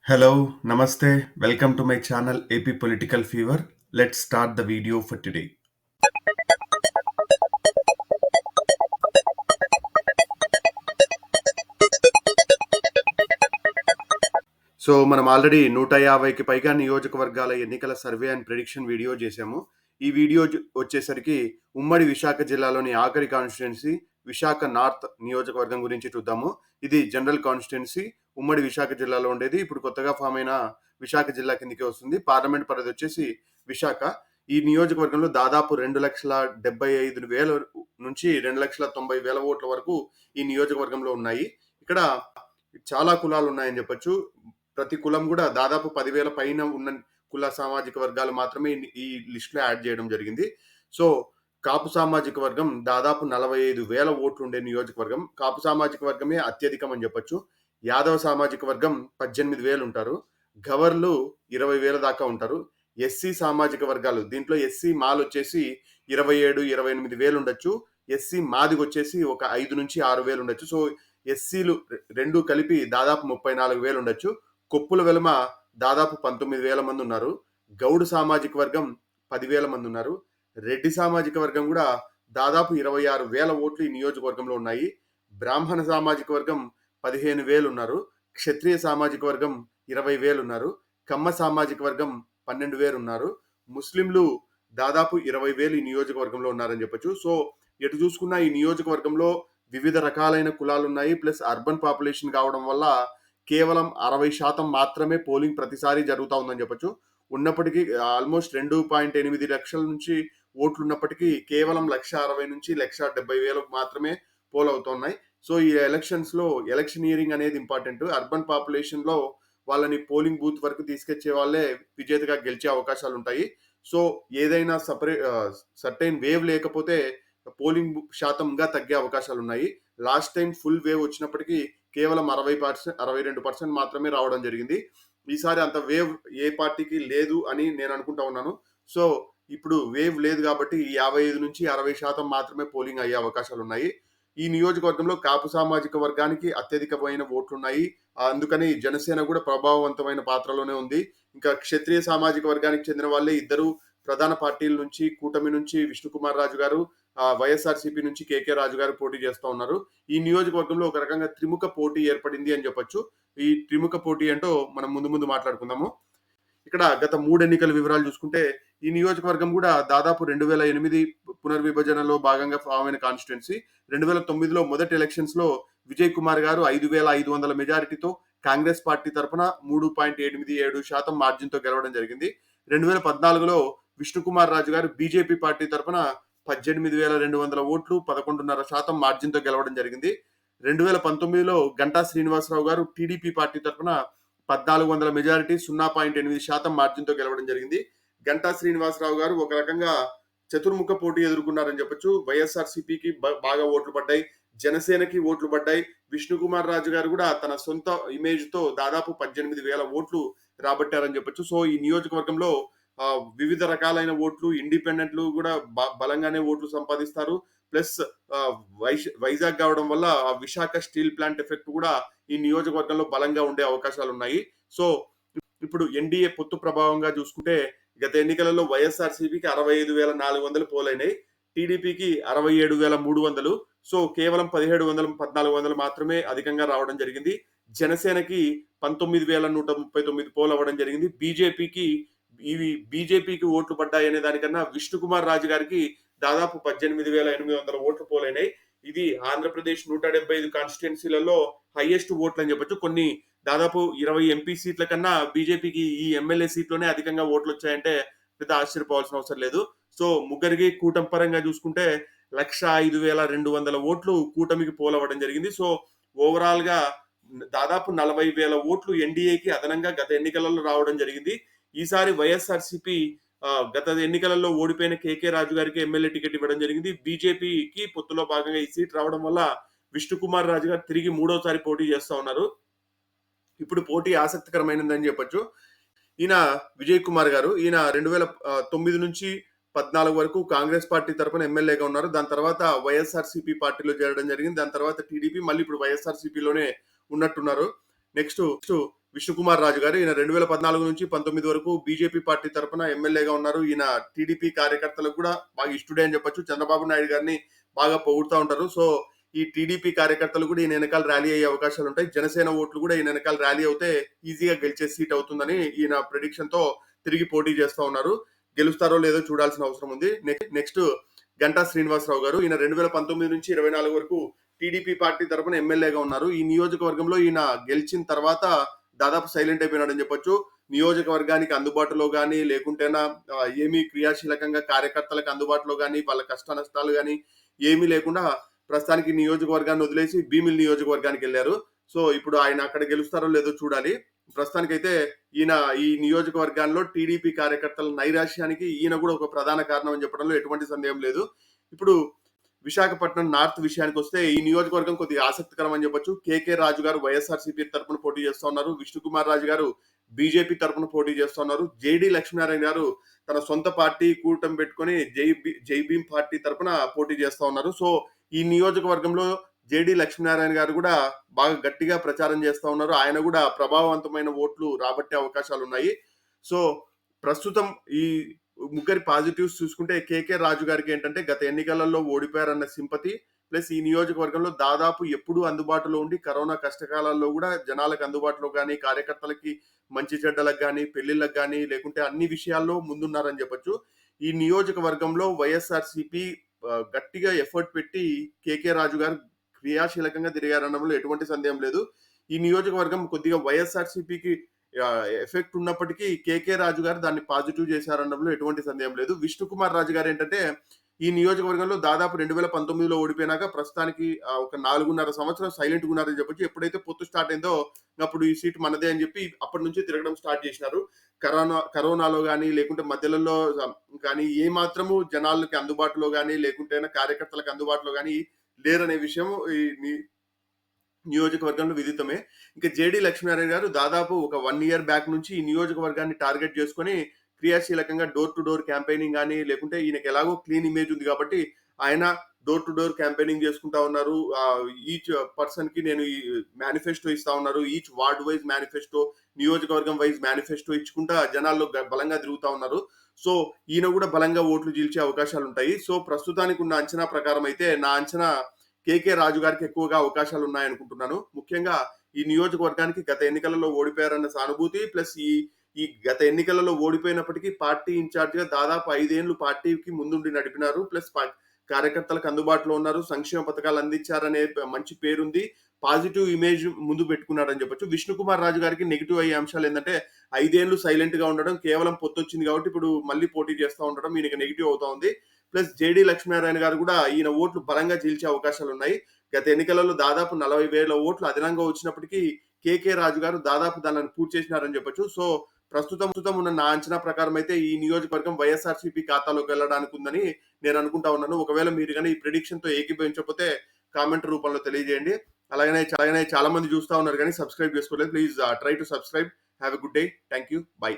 Hello, Namaste. Welcome to my channel AP Political Fever. Let's start the video for today. మనం already 150కి పైగా నియోజకవర్గాల ఎన్నికల survey and prediction video చేశాము. ఈ video వచ్చేసరికి ఉమ్మడి విశాఖ జిల్లాలోని ఆఖరి కాన్స్టిట్యుయెన్సీ విశాఖ నార్త్ నియోజకవర్గం గురించి చూద్దాము. ఇది జనరల్ కాన్స్టిట్యుయెన్సీ ఉమ్మడి విశాఖ జిల్లాలో ఉండేది. ఇప్పుడు కొత్తగా ఫామ్ అయిన విశాఖ జిల్లా కిందకి వస్తుంది. పార్లమెంట్ పరిధి వచ్చేసి విశాఖ. ఈ నియోజకవర్గంలో దాదాపు 2,75,000 నుంచి 2,90,000 ఓట్ల వరకు ఈ నియోజకవర్గంలో ఉన్నాయి. ఇక్కడ చాలా కులాలు ఉన్నాయని చెప్పొచ్చు. ప్రతి కులం కూడా దాదాపు 10,000 పైన ఉన్న కుల సామాజిక వర్గాలు మాత్రమే ఈ లిస్టులో యాడ్ చేయడం జరిగింది. సో కాపు సామాజిక వర్గం దాదాపు 45,000 ఓట్లు ఉండే నియోజకవర్గం. కాపు సామాజిక వర్గమే అత్యధికం అని చెప్పొచ్చు. యాదవ సామాజిక వర్గం 18,000 ఉంటారు. గవర్లు 20,000 దాకా ఉంటారు. ఎస్సీ సామాజిక వర్గాలు దీంట్లో ఎస్సీ మాల్ వచ్చేసి 27, 28,000 ఉండొచ్చు. ఎస్సీ మాదిగ వచ్చేసి ఒక 5 నుంచి 6,000 ఉండొచ్చు. సో ఎస్సీలు రెండు కలిపి దాదాపు 34,000 ఉండొచ్చు. కొప్పుల వెలమ దాదాపు 19,000 మంది ఉన్నారు. గౌడు సామాజిక వర్గం 10,000 మంది ఉన్నారు. రెడ్డి సామాజిక వర్గం కూడా దాదాపు 26,000 ఓట్లు ఈ నియోజకవర్గంలో ఉన్నాయి. బ్రాహ్మణ సామాజిక వర్గం 15,000 ఉన్నారు. క్షత్రియ సామాజిక వర్గం 20,000 ఉన్నారు. కమ్మ సామాజిక వర్గం 12,000 ఉన్నారు. ముస్లింలు దాదాపు 20,000 ఈ నియోజకవర్గంలో ఉన్నారని చెప్పొచ్చు. సో ఎటు చూసుకున్నా ఈ నియోజకవర్గంలో వివిధ రకాలైన కులాలు ఉన్నాయి. ప్లస్ అర్బన్ పాపులేషన్ కావడం వల్ల కేవలం 60% మాత్రమే పోలింగ్ ప్రతిసారి జరుగుతూ ఉందని చెప్పొచ్చు. ఉన్నప్పటికీ ఆల్మోస్ట్ 2.8 లక్షల నుంచి ఓట్లు ఉన్నప్పటికీ కేవలం 1,60,000 నుంచి 1,70,000 మాత్రమే పోల్ అవుతున్నాయి. సో ఈ ఎలక్షన్స్లో ఎలక్షనీరింగ్ అనేది ఇంపార్టెంట్. అర్బన్ పాపులేషన్లో వాళ్ళని పోలింగ్ బూత్ వరకు తీసుకొచ్చే వాళ్ళే విజేతగా గెలిచే అవకాశాలు ఉంటాయి. సో ఏదైనా సర్టైన్ వేవ్ లేకపోతే పోలింగ్ శాతంగా తగ్గే అవకాశాలు ఉన్నాయి. లాస్ట్ టైం ఫుల్ వేవ్ వచ్చినప్పటికీ కేవలం 62% మాత్రమే రావడం జరిగింది. ఈసారి అంత వేవ్ ఏ పార్టీకి లేదు అని నేను అనుకుంటా ఉన్నాను. సో ఇప్పుడు వేవ్ లేదు కాబట్టి 55 నుంచి 60% మాత్రమే పోలింగ్ అయ్యే అవకాశాలు ఉన్నాయి. ఈ నియోజకవర్గంలో కాపు సామాజిక వర్గానికి అత్యధికమైన ఓట్లున్నాయి. అందుకని జనసేన కూడా ప్రభావవంతమైన పాత్రలోనే ఉంది. ఇంకా క్షత్రియ సామాజిక వర్గానికి చెందిన వాళ్ళే ఇద్దరు ప్రధాన పార్టీల నుంచి కూటమి నుంచి విష్ణుకుమార్ రాజు గారు, వైఎస్ఆర్సీపీ నుంచి కేకే రాజు గారు పోటీ చేస్తూ ఉన్నారు. ఈ నియోజకవర్గంలో ఒక రకంగా త్రిముఖ పోటీ ఏర్పడింది అని చెప్పొచ్చు. ఈ త్రిముఖ పోటీ ఏంటో మనం ముందు మాట్లాడుకుందాము. ఇక్కడ గత 3 ఎన్నికల వివరాలు చూసుకుంటే ఈ నియోజకవర్గం కూడా దాదాపు 2008 పునర్విభజనలో భాగంగా ఫామ్ అయిన కాన్స్టిట్యుయెన్సీ. 2009లో మొదటి ఎలక్షన్స్ లో విజయ్ కుమార్ గారు 5,500 మెజారిటీతో కాంగ్రెస్ పార్టీ తరఫున 3.87% మార్జిన్ తో గెలవడం జరిగింది. 2014లో విష్ణుకుమార్ రాజు గారు బీజేపీ పార్టీ తరఫున 18,200 ఓట్లు 11.5% మార్జిన్ తో గెలవడం జరిగింది. 2019లో గంటా శ్రీనివాసరావు గారు టీడీపీ పార్టీ తరఫున 1,400 మెజారిటీ 0.8% మార్జిన్ తో గెలవడం జరిగింది. గంటా శ్రీనివాసరావు గారు ఒక రకంగా చతుర్ముఖ పోటీ ఎదుర్కొన్నారని చెప్పొచ్చు. వైఎస్ఆర్సీపీకి బాగా ఓట్లు పడ్డాయి, జనసేనకి ఓట్లు పడ్డాయి. విష్ణుకుమార్ రాజు గారు కూడా తన సొంత ఇమేజ్ తో దాదాపు 18,000 ఓట్లు రాబట్టారని చెప్పొచ్చు. సో ఈ నియోజకవర్గంలో వివిధ రకాలైన ఓట్లు, ఇండిపెండెంట్లు కూడా బలంగానే ఓట్లు సంపాదిస్తారు. ప్లస్ వైజాగ్ కావడం వల్ల విశాఖ స్టీల్ ప్లాంట్ ఎఫెక్ట్ కూడా ఈ నియోజకవర్గంలో బలంగా ఉండే అవకాశాలు ఉన్నాయి. సో ఇప్పుడు ఎన్డీఏ పొత్తు ప్రభావంగా చూసుకుంటే గత ఎన్నికలలో వైఎస్ఆర్సీపీకి 65,400 పోలైనాయి, టీడీపీకి 67,300. సో కేవలం 1,700, 1,400 మాత్రమే అధికంగా రావడం జరిగింది. జనసేనకి 19,139 పోల్ అవ్వడం జరిగింది. బీజేపీకి ఓట్లు పడ్డాయి అనే దానికన్నా విష్ణుకుమార్ రాజు గారికి దాదాపు 18,800 ఓట్లు పోలైనాయి. ఇది ఆంధ్రప్రదేశ్ 175 కాన్స్టిట్యుయెన్సీలలో హైయెస్ట్ ఓట్లు అని చెప్పొచ్చు. కొన్ని దాదాపు 20 ఎంపీ సీట్ల కన్నా బీజేపీకి ఈ ఎమ్మెల్యే సీట్లోనే అధికంగా ఓట్లు వచ్చాయంటే పెద్ద ఆశ్చర్యపోవాల్సిన అవసరం లేదు. సో ముగ్గురికి కూటమి పరంగా చూసుకుంటే 105,200 ఓట్లు కూటమికి పోలవ్వడం జరిగింది. సో ఓవరాల్ గా దాదాపు 40,000 ఓట్లు ఎన్డీఏకి అదనంగా గత ఎన్నికలలో రావడం జరిగింది. ఈసారి వైఎస్ఆర్సీపీ గత ఎన్నికలలో ఓడిపోయిన కేకే రాజు గారికి ఎమ్మెల్యే టికెట్ ఇవ్వడం జరిగింది. బీజేపీకి పొత్తులో భాగంగా ఈ సీట్ రావడం వల్ల విష్ణుకుమార్ రాజు గారు తిరిగి 3వసారి పోటీ చేస్తా ఉన్నారు. ఇప్పుడు పోటీ ఆసక్తికరమైనదని చెప్పొచ్చు. ఈయన విజయ్ కుమార్ గారు, ఈయన 2009 నుంచి 14 వరకు కాంగ్రెస్ పార్టీ తరఫున ఎమ్మెల్యేగా ఉన్నారు. దాని తర్వాత వైఎస్ఆర్సీపీ పార్టీలో చేరడం జరిగింది. దాని తర్వాత టీడీపీ, మళ్ళీ ఇప్పుడు వైఎస్ఆర్సీపీలోనే ఉన్నట్టున్నారు. నెక్స్ట్ విష్ణుకుమార్ రాజు గారు. ఈయన 2014 నుంచి 19 వరకు బీజేపీ పార్టీ తరపున ఎమ్మెల్యేగా ఉన్నారు. ఈయన టీడీపీ కార్యకర్తలకు కూడా బాగా ఇష్టడే అని చెప్పొచ్చు. చంద్రబాబు నాయుడు గారిని బాగా పొగుడుతా ఉంటారు. సో, ఈ టీడీపీ కార్యకర్తలు కూడా ఈయన వెనకాల ర్యాలీ అయ్యే అవకాశాలుంటాయి. జనసేన ఓట్లు కూడా ఈయన వెనకాల ర్యాలీ అవుతే ఈజీగా గెలిచే సీట్ అవుతుందని ఈయన ప్రిడిక్షన్‌తో తిరిగి పోటీ చేస్తా ఉన్నారు. గెలుస్తారో లేదో చూడాల్సిన అవసరం ఉంది. నెక్స్ట్ గంటా శ్రీనివాసరావు గారు. ఈయన 2019 నుంచి 24 వరకు టీడీపీ పార్టీ తరపున ఎమ్మెల్యేగా ఉన్నారు. ఈ నియోజకవర్గంలో ఈయన గెలిచిన తర్వాత దాదాపు సైలెంట్ అయిపోయినాడని చెప్పొచ్చు. నియోజకవర్గానికి అందుబాటులో గాని, లేకుంటేనా ఏమీ క్రియాశీలకంగా కార్యకర్తలకు అందుబాటులో గాని, వాళ్ళ కష్ట నష్టాలు గాని ఏమీ లేకుండా ప్రస్తుతానికి నియోజకవర్గాన్ని వదిలేసి భీమిలి నియోజకవర్గానికెళ్లారు. సో, ఇప్పుడు ఆయన అక్కడ గెలుస్తారో లేదో చూడాలి. ప్రస్తుతానికైతే ఈయన ఈ నియోజకవర్గాల్లో టీడీపీ కార్యకర్తల నైరాశ్యానికి ఈయన కూడా ఒక ప్రధాన కారణం అని చెప్పడంలో ఎటువంటి సందేహం లేదు. ఇప్పుడు విశాఖపట్నం నార్త్ విషయానికొస్తే ఈ నియోజకవర్గం కొద్దిగా ఆసక్తికరం అని చెప్పొచ్చు. కేకే రాజు గారు వైఎస్ఆర్‌సీపీ తరపున పోటీ చేస్తా ఉన్నారు. విష్ణుకుమార్ రాజు గారు బీజేపీ తరపున పోటీ చేస్తా ఉన్నారు. జేడీ లక్ష్మీనారాయణ గారు తన సొంత పార్టీ కూటమి పెట్టుకొని జై భీమ్ పార్టీ తరపున పోటీ చేస్తా ఉన్నారు. సో, ఈ నియోజకవర్గంలో జేడీ లక్ష్మీనారాయణ గారు కూడా బాగా గట్టిగా ప్రచారం చేస్తా ఉన్నారు. ఆయన కూడా ప్రభావవంతమైన ఓట్లు రాబట్టే అవకాశాలున్నాయి. సో, ప్రస్తుతం ఈ ముగ్గురి పాజిటివ్స్ చూసుకుంటే కేకే రాజు గారికి ఏంటంటే గత ఎన్నికలలో ఓడిపోయారన్న సింపతి ప్లస్ ఈ నియోజకవర్గంలో దాదాపు ఎప్పుడూ అందుబాటులో ఉండి కరోనా కష్టకాలాల్లో కూడా జనాలకు అందుబాటులో కానీ కార్యకర్తలకి మంచి చెడ్డలకు కానీ పెళ్లిళ్ళకు కానీ లేకుంటే అన్ని విషయాల్లో ముందున్నారని చెప్పొచ్చు. ఈ నియోజకవర్గంలో వైఎస్ఆర్సీపీ గట్టిగా ఎఫర్ట్ పెట్టి కేకే రాజు గారు క్రియాశీలకంగా తిరిగారనడంలో ఎటువంటి సందేహం లేదు. ఈ నియోజకవర్గం కొద్దిగా వైఎస్ఆర్సీపీకి ఎఫెక్ట్ ఉన్నప్పటికీ కేకే రాజు గారు దాన్ని పాజిటివ్ చేశారనడంలో ఎటువంటి సందేహం లేదు. విష్ణుకుమార్ రాజు గారు ఏంటంటే ఈ నియోజకవర్గంలో దాదాపు 2019లో ఓడిపోయినాక ప్రస్తుతానికి ఒక 4.5 సంవత్సరం సైలెంట్‌గా ఉన్నారని చెప్పొచ్చు. ఎప్పుడైతే పొత్తు స్టార్ట్ అయిందో అప్పుడు ఈ సీట్ మనదే అని చెప్పి అప్పటి నుంచి తిరగడం స్టార్ట్ చేసినారు. కరోనాలో గాని లేకుంటే మధ్యలలో కానీ ఏ మాత్రము జనాలకి అందుబాటులో గాని లేకుంటేనా కార్యకర్తలకు అందుబాటులో గాని లేరనే విషయం ఈ నియోజకవర్గంలో విదితమే. ఇంకా జేడీ లక్ష్మీనారాయణ గారు దాదాపు ఒక 1 ఇయర్ బ్యాక్ నుంచి ఈ నియోజకవర్గాన్ని టార్గెట్ చేసుకొని క్రియాశీలకంగా డోర్ టు డోర్ క్యాంపెయినింగ్ గాని, లేకుంటే ఈయనకి ఎలాగో క్లీన్ ఇమేజ్ ఉంది కాబట్టి ఆయన డోర్ టు డోర్ క్యాంపెయినింగ్ చేసుకుంటా ఉన్నారు. ఈచ్ పర్సన్‌కి నేను ఈ మేనిఫెస్టో ఇస్తా ఉన్నారు. ఈచ్ వార్డ్ వైస్ మేనిఫెస్టో, నియోజకవర్గం వైస్ మేనిఫెస్టో ఇచ్చుకుంటా జనాల్లో బలంగా తిరుగుతా ఉన్నారు. సో, ఈయన కూడా బలంగా ఓట్లు చీల్చే అవకాశాలుంటాయి. సో, ప్రస్తుతానికి ఉన్న అంచనా ప్రకారం అయితే నా అంచనా కేకే రాజు గారికి ఎక్కువగా అవకాశాలు ఉన్నాయనుకుంటున్నాను. ముఖ్యంగా ఈ నియోజకవర్గానికి గత ఎన్నికలలో ఓడిపోయారన్న సానుభూతి ప్లస్ ఈ గత ఎన్నికలలో ఓడిపోయినప్పటికీ పార్టీ ఇన్ఛార్జ్‌గా దాదాపు 5 ఏళ్లు పార్టీకి ముందుండి నడిపినారు. ప్లస్ కార్యకర్తలకు అందుబాటులో ఉన్నారు. సంక్షేమ పథకాలు అందించారనే మంచి పేరుంది. పాజిటివ్ ఇమేజ్ ముందు పెట్టుకున్నాడని చెప్పొచ్చు. విష్ణుకుమార్ రాజు గారికి నెగెటివ్ అయ్యే అంశాలు ఏందంటే 5 ఏళ్లు సైలెంట్‌గా ఉండడం, కేవలం పొత్తొచ్చింది కాబట్టి ఇప్పుడు మళ్ళీ పోటీ చేస్తా ఉండడం ఈయనకి నెగెటివ్ అవుతా ఉంది. ప్లస్ జేడీ లక్ష్మీనారాయణ గారు కూడా ఈయన ఓట్లు బలంగా చీల్చే అవకాశాలున్నాయి. గత ఎన్నికలలో దాదాపు 40,000 ఓట్లు అదనంగా వచ్చినప్పటికీ కేకే రాజు గారు దాదాపు దానిని పూర్తి చేసినారని చెప్పొచ్చు. సో, ప్రస్తుతం ఉన్న నా అంచనా ప్రకారం అయితే ఈ నియోజకవర్గం వైఎస్ఆర్‌సీపీ ఖాతాలోకి వెళ్ళడానికి ఉందని నేను అనుకుంటా ఉన్నాను. ఒకవేళ మీరు గాని ఈ ప్రిడిక్షన్‌తో ఏకీభవించకపోతే కామెంట్ రూపంలో తెలియజేయండి. అలాగనే చాలా మంది చూస్తా ఉన్నారు గానీ సబ్స్క్రైబ్ చేసుకోలేదు. Please try to subscribe. Have a good day. Thank you. By.